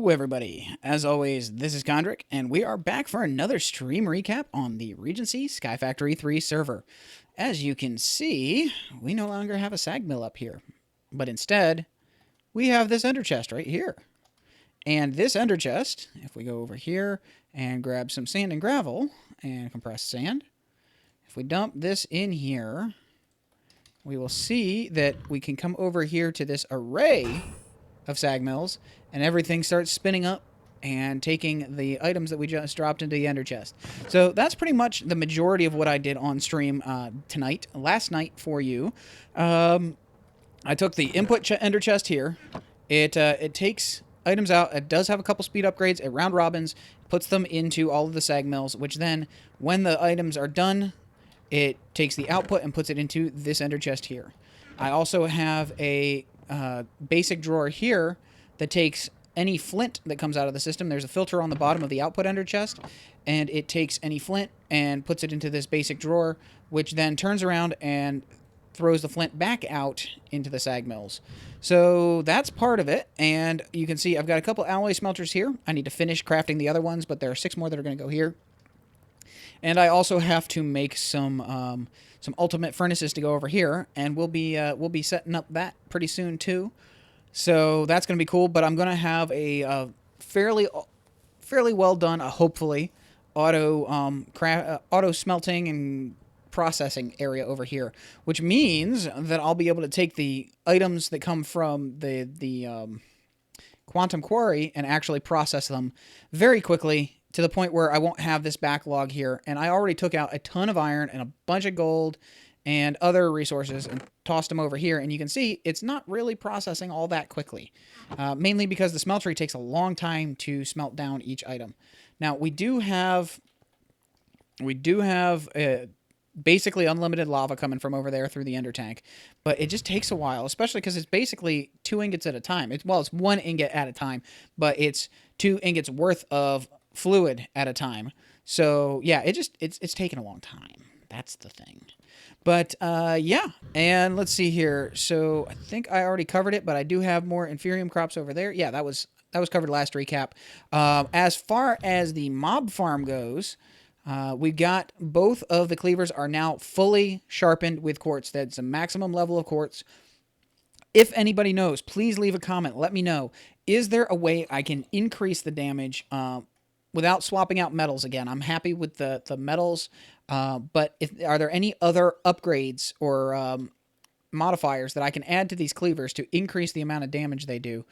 Hello, everybody. As always, this is Kondrik, and we are back for another stream recap on the Regency Sky Factory 3 server. As you can see, we no longer have a sag mill up here, but instead, we have this ender chest right here. And this ender chest, if we go over here and grab some sand and gravel and compressed sand, if we dump this in here, we will see that we can come over here to this array of sag mills, and everything starts spinning up and taking the items that we just dropped into the ender chest. So that's pretty much the majority of what I did on stream last night for you. I took the input ender chest here. It takes items out. It does have a couple speed upgrades. It round robins, puts them into all of the sag mills, which then, when the items are done, it takes the output and puts it into this ender chest here. I also have a basic drawer here that takes any flint that comes out of the system. There's a filter on the bottom of the output ender chest, and it takes any flint and puts it into this basic drawer, which then turns around and throws the flint back out into the sag mills. So that's part of it, and you can see I've got a couple alloy smelters here. I need to finish crafting the other ones, but there are 6 more that are going to go here. And I also have to make some ultimate furnaces to go over here, and we'll be setting up that pretty soon too. So that's going to be cool. But I'm going to have a fairly well done, hopefully, auto smelting and processing area over here, which means that I'll be able to take the items that come from the quantum quarry and actually process them very quickly, to the point where I won't have this backlog here. And I already took out a ton of iron and a bunch of gold and other resources and tossed them over here. And you can see it's not really processing all that quickly, mainly because the smeltery takes a long time to smelt down each item. Now, we do have basically unlimited lava coming from over there through the ender tank, but it just takes a while, especially because it's basically 2 ingots at a time. It's 1 ingot at a time, but it's 2 ingots worth of fluid at a time. So yeah, it's taken a long time. That's the thing. But yeah, and let's see here. So I think I already covered it, but I do have more inferium crops over there. Yeah, that was covered last recap. As far as the mob farm goes, we got both of the cleavers are now fully sharpened with quartz. That's a maximum level of quartz. If anybody knows, please leave a comment. Let me know. Is there a way I can increase the damage without swapping out metals again? I'm happy with the metals, but are there any other upgrades or modifiers that I can add to these cleavers to increase the amount of damage they do,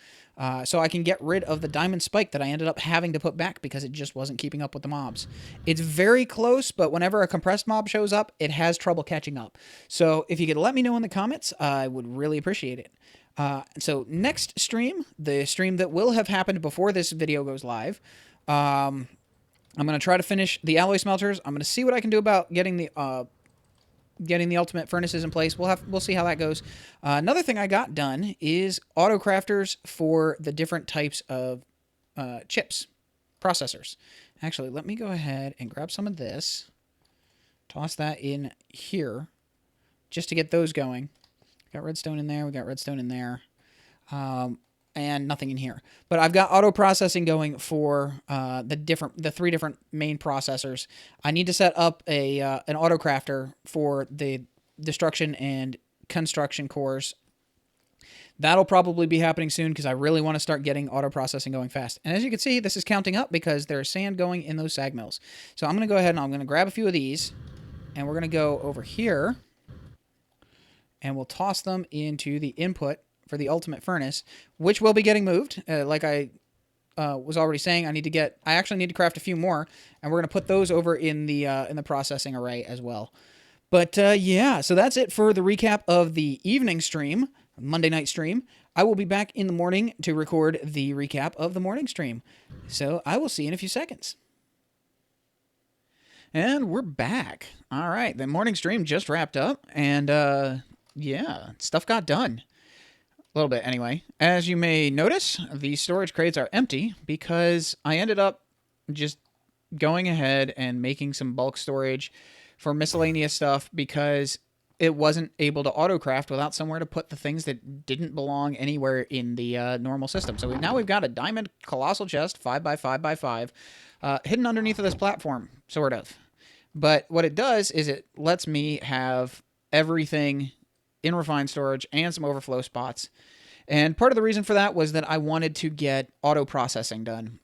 so I can get rid of the diamond spike that I ended up having to put back because it just wasn't keeping up with the mobs? It's very close, but whenever a compressed mob shows up, it has trouble catching up. So if you could let me know in the comments, I would really appreciate it. So next stream, the stream that will have happened before this video goes live, I'm going to try to finish the alloy smelters. I'm going to see what I can do about getting the ultimate furnaces in place. We'll see how that goes. Another thing I got done is auto crafters for the different types of chips, processors. Actually, let me go ahead and grab some of this, toss that in here, just to get those going. Got redstone in there. We got redstone in there. And nothing in here. But I've got auto processing going for the 3 different main processors. I need to set up an auto crafter for the destruction and construction cores. That'll probably be happening soon because I really want to start getting auto processing going fast. And as you can see, this is counting up because there's sand going in those sag mills. So I'm going to go ahead and I'm going to grab a few of these, and we're going to go over here, and we'll toss them into the input for the ultimate furnace, which will be getting moved. Like I was already saying, I actually need to craft a few more, and we're going to put those over in the processing array as well. But yeah, so that's it for the recap of the evening stream, Monday night stream. I will be back in the morning to record the recap of the morning stream. So I will see you in a few seconds. And we're back. All right, the morning stream just wrapped up, and yeah, stuff got done. A little bit anyway. As you may notice, the storage crates are empty because I ended up just going ahead and making some bulk storage for miscellaneous stuff because it wasn't able to auto-craft without somewhere to put the things that didn't belong anywhere in the normal system. So now we've got a diamond colossal chest, 5x5x5, hidden underneath of this platform, sort of. But what it does is it lets me have everything in refined storage and some overflow spots. And part of the reason for that was that I wanted to get auto processing done.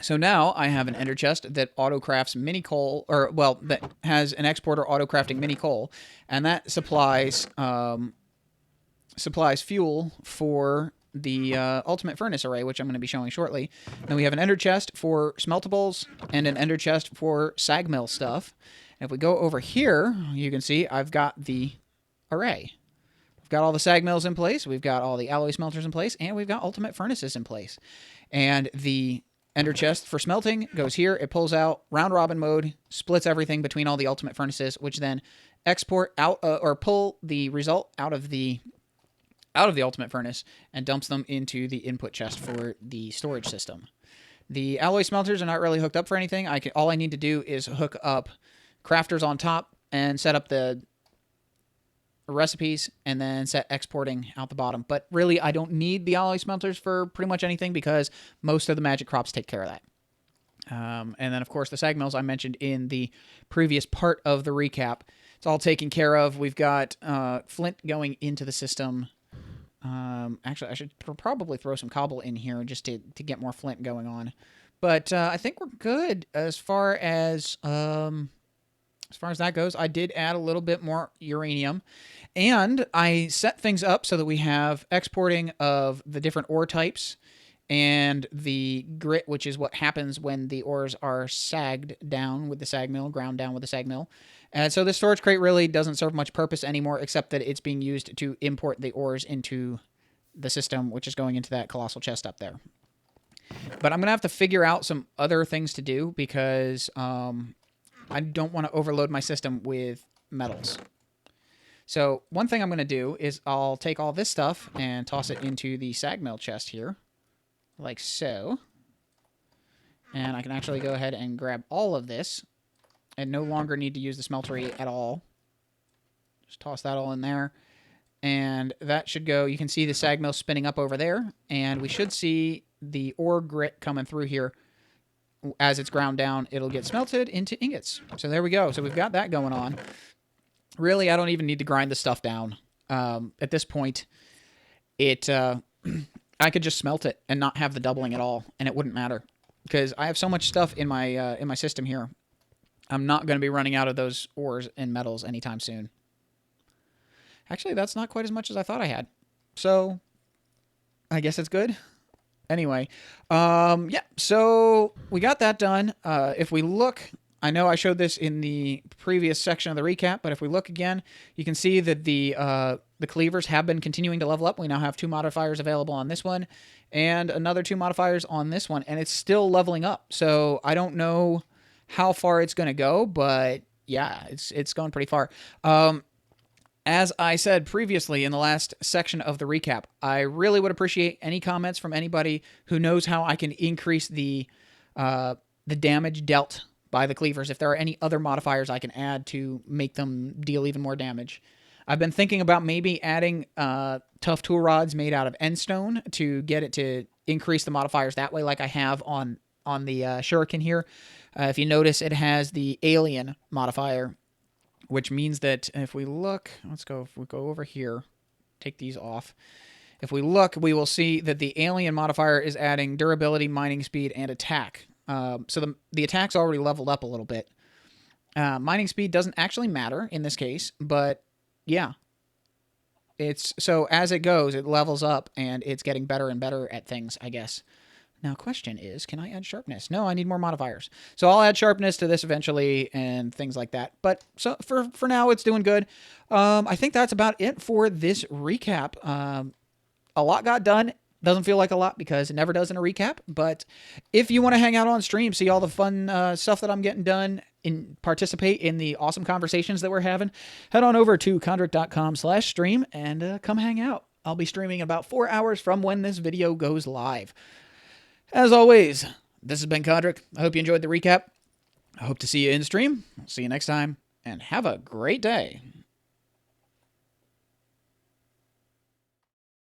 So now I have an ender chest that auto-crafts mini coal, or, well, that has an exporter auto-crafting mini coal, and that supplies fuel for the ultimate furnace array, which I'm going to be showing shortly. Then we have an ender chest for smeltables and an ender chest for sag mill stuff. And if we go over here, you can see I've got the array. We've got all the sag mills in place, we've got all the alloy smelters in place, and we've got ultimate furnaces in place. And the ender chest for smelting goes here. It pulls out round robin mode, splits everything between all the ultimate furnaces, which then export out or pull the result out of the ultimate furnace and dumps them into the input chest for the storage system. The alloy smelters are not really hooked up for anything. All I need to do is hook up crafters on top and set up the recipes and then set exporting out the bottom. But really, I don't need the alloy smelters for pretty much anything because most of the magic crops take care of that. And then, of course, the sag mills I mentioned in the previous part of the recap. It's all taken care of. We've got flint going into the system. Actually, I should probably throw some cobble in here just to get more flint going on. But I think we're good as far as that goes. I did add a little bit more uranium, and I set things up so that we have exporting of the different ore types and the grit, which is what happens when the ores are sagged down with the sag mill, ground down with the sag mill. And so this storage crate really doesn't serve much purpose anymore, except that it's being used to import the ores into the system, which is going into that colossal chest up there. But I'm going to have to figure out some other things to do because I don't want to overload my system with metals. So one thing I'm going to do is I'll take all this stuff and toss it into the sag mill chest here, like so. And I can actually go ahead and grab all of this and no longer need to use the smeltery at all. Just toss that all in there. And that should go. You can see the sag mill spinning up over there. And we should see the ore grit coming through here. As it's ground down, it'll get smelted into ingots. So there we go. So we've got that going on. Really, I don't even need to grind the stuff down. At this point, I could just smelt it and not have the doubling at all, and it wouldn't matter. Because I have so much stuff in my system here. I'm not going to be running out of those ores and metals anytime soon. Actually, that's not quite as much as I thought I had. So, I guess it's good. Anyway, yeah, so we got that done. If we look, I know I showed this in the previous section of the recap, but if we look again, you can see that the cleavers have been continuing to level up. We now have 2 modifiers available on this one and another 2 modifiers on this one, and it's still leveling up. So I don't know how far it's going to go, but yeah, it's going pretty far. As I said previously in the last section of the recap, I really would appreciate any comments from anybody who knows how I can increase the damage dealt by the cleavers. If there are any other modifiers I can add to make them deal even more damage. I've been thinking about maybe adding tough tool rods made out of endstone to get it to increase the modifiers that way, like I have on the shuriken here. If you notice, it has the alien modifier, which means that if we look, if we go over here, take these off. If we look, we will see that the alien modifier is adding durability, mining speed, and attack. So the attack's already leveled up a little bit. Mining speed doesn't actually matter in this case, but yeah. So as it goes, it levels up, and it's getting better and better at things, I guess. Now, question is, can I add sharpness? No, I need more modifiers. So I'll add sharpness to this eventually and things like that. But so for now, it's doing good. I think that's about it for this recap. A lot got done. Doesn't feel like a lot because it never does in a recap. But if you want to hang out on stream, see all the fun stuff that I'm getting done, and participate in the awesome conversations that we're having, head on over to kondrik.com/stream and come hang out. I'll be streaming about 4 hours from when this video goes live. As always, this has been Kondrik. I hope you enjoyed the recap. I hope to see you in stream. I'll see you next time, and have a great day.